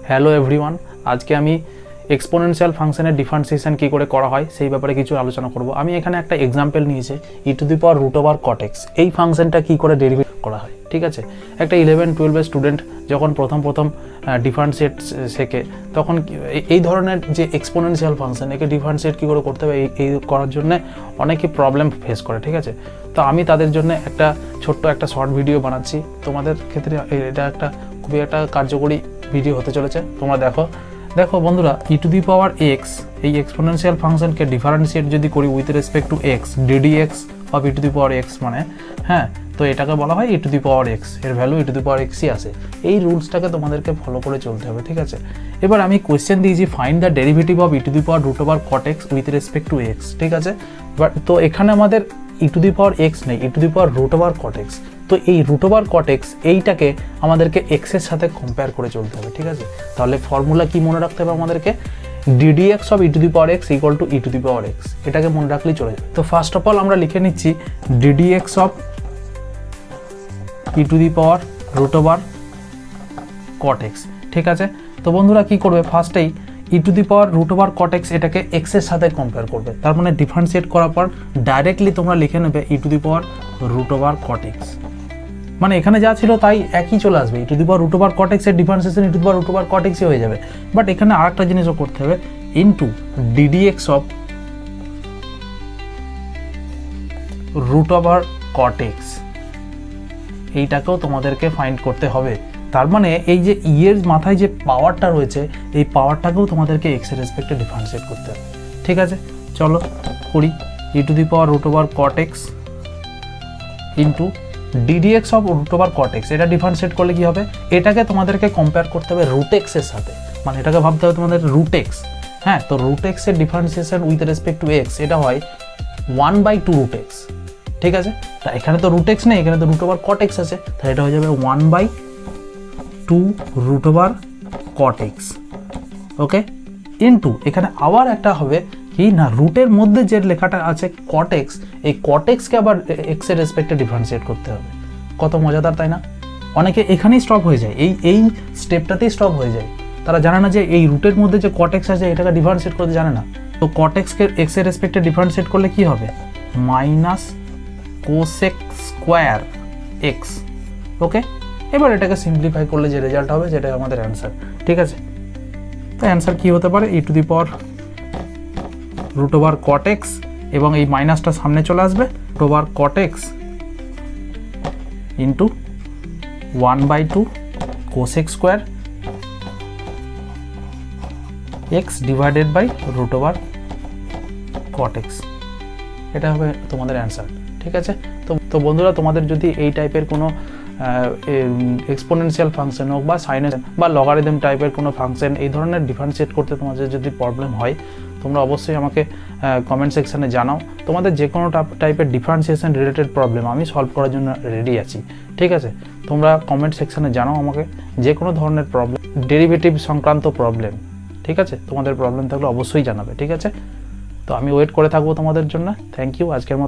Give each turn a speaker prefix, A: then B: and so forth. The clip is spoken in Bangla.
A: হ্যালো এভরিওয়ান, আজকে আমি এক্সপোনেনশিয়াল ফাংশনের ডিফারেন্সিয়েশন কী করে করা হয় সেই ব্যাপারে কিছু আলোচনা করব। আমি এখানে একটা এক্সাম্পল নিয়েছি e⁻√cot x। এই ফাংশনটা কী করে ডেরিভেট করা হয়, ঠিক আছে। একটা 11-12 স্টুডেন্ট যখন প্রথম ডিফারেন্সিয়েট শেখে তখন এই ধরনের যে এক্সপোনেনশিয়াল ফাংশন একে ডিফারেন্সিয়েট কী করে করতে হবে এই করার জন্য অনেকে প্রবলেম ফেস করে, ঠিক আছে। তো আমি তাদের জন্য একটা ছোট্ট একটা শর্ট ভিডিও বানাচ্ছি। তোমাদের ক্ষেত্রে এটা একটা খুবই একটা কার্যকরী ভিডিও হতে চলেছে। তোমরা দেখো বন্ধুরা, e⁻x এই এক্সপোনেনশিয়াল ফাংশনকে ডিফারেন্সিয়েট যদি করি with respect to x, ddx of e⁻x মানে হ্যাঁ, তো এটাকে বলা হয় e⁻x, এর ভ্যালু e⁻xই আসে। এই রুলসটাকে তোমাদেরকে ফলো করে চলতে হবে, ঠিক আছে। এবার আমি কোয়েশ্চেন দিয়েছি find the derivative of e⁻√cot x with respect to x, ঠিক আছে। বাট তো এখানে আমাদের e⁻x নেই, e⁻√cot x। তো এই √cot x এইটাকে আমাদেরকে x এর সাথে কম্পেয়ার করে চলতে হবে, ঠিক আছে। তাহলে ফর্মুলা কি মনে রাখতে হবে আমাদেরকে, ddx of e⁻x equal to e⁻x, এটাকে মনে রাখলেই চলে যাবে। তো ফার্স্ট অফ অল আমরা লিখে নিচ্ছি ddx অফ e⁻√cot x, ঠিক আছে। তো বন্ধুরা কি করবে, ফার্স্টেই e⁻√cot x এটাকে x এর সাথে কম্পেয়ার করবে। তার মানে ডিফারেন্সিয়েট করার পর ডাইরেক্টলি তোমরা লিখে নেবে e⁻√cot x, মানে এখানে যা ছিল তাই একই চলে আসবে। e⁻√cot x এর ডিফারেন্সিয়েশন e⁻√cot x হয়ে যাবে। বাট এখানে আরেকটা জিনিসও করতে হবে, into ddx of √cot x, এইটাকেও তোমাদেরকে ফাইন্ড করতে হবে। তার মানে এই যে এর মাথায় যে পাওয়ারটা রয়েছে এই পাওয়ারটাকেও তোমাদেরকে x এর রেসপেক্টে ডিফারেন্সিয়েট করতে হবে, ঠিক আছে। চলো করি e⁻√cot x into ddx of √cot x, এটা ডিফারেন্সিয়েট করলে কি হবে, এটাকে তোমাদেরকে কম্পেয়ার করতে হবে √x এর সাথে, মানে এটাকে ভাবতে হবে তোমাদের √x। হ্যাঁ, তো √x এর differentiation with respect to x এটা হয় 1/2 √x, ঠিক আছে। তা এখানে তো √x নেই, এখানে তো √cot x আছে, তাহলে এটা হয়ে যাবে 1/2 √cot x, ওকে। ইনটু এখানে আবার একটা হবে কি না, রুটের মধ্যে যে লেখাটা আছে cot x, এই cot x কে আবার x এর রেসপেক্টে ডিফারেন্সিয়েট করতে হবে। কত মজাদার, তাই না? অনেকে এখানেই স্টপ হয়ে যায়, এই স্টেপটাতেই স্টপ হয়ে যায়। তারা জানে না যে এই রুটের মধ্যে যে cot x আছে এটাকে ডিফারেন্সিয়েট করতে জানে না। তো cot x কে x এর রেসপেক্টে ডিফারেন্সিয়েট করলে কি হবে, -cosec স্কয়ার x, ওকে। এবার এটাকে সিম্পলিফাই করলে যে রেজাল্ট হবে যেটা আমাদের অ্যান্সার, ঠিক আছে। তো অ্যান্সার কি হতে পারে, e⁻√cot x এবং এই মাইনাসটা সামনে চলে আসবে, √cot x into 1/2 cosec square x divided by √cot x, এটা হবে তোমাদের অ্যান্সার, ঠিক আছে। তো বন্ধুরা, তোমাদের যদি এই টাইপের কোনো এক্সপোনেনশিয়াল ফাংশন হোক বা সাইনের বা লগারিদম টাইপের কোনো ফাংশন এই ধরনের ডিফারেন্সিয়েট করতে তোমাদের যদি প্রবলেম হয় তোমরা অবশ্যই আমাকে কমেন্ট সেকশানে জানাও। তোমাদের যে কোনো টাইপের ডিফারেন্সিয়েশন রিলেটেড প্রবলেম আমি সলভ করার জন্য রেডি আছি, ঠিক আছে। তোমরা কমেন্ট সেকশানে জানাও আমাকে যে কোনো ধরনের প্রবলেম, ডেরিভেটিভ সংক্রান্ত প্রবলেম, ঠিক আছে। তোমাদের প্রবলেম থাকলে অবশ্যই জানাবে, ঠিক আছে। তো আমি ওয়েট করে থাকবো তোমাদের জন্য। Thank you. আজকের মতো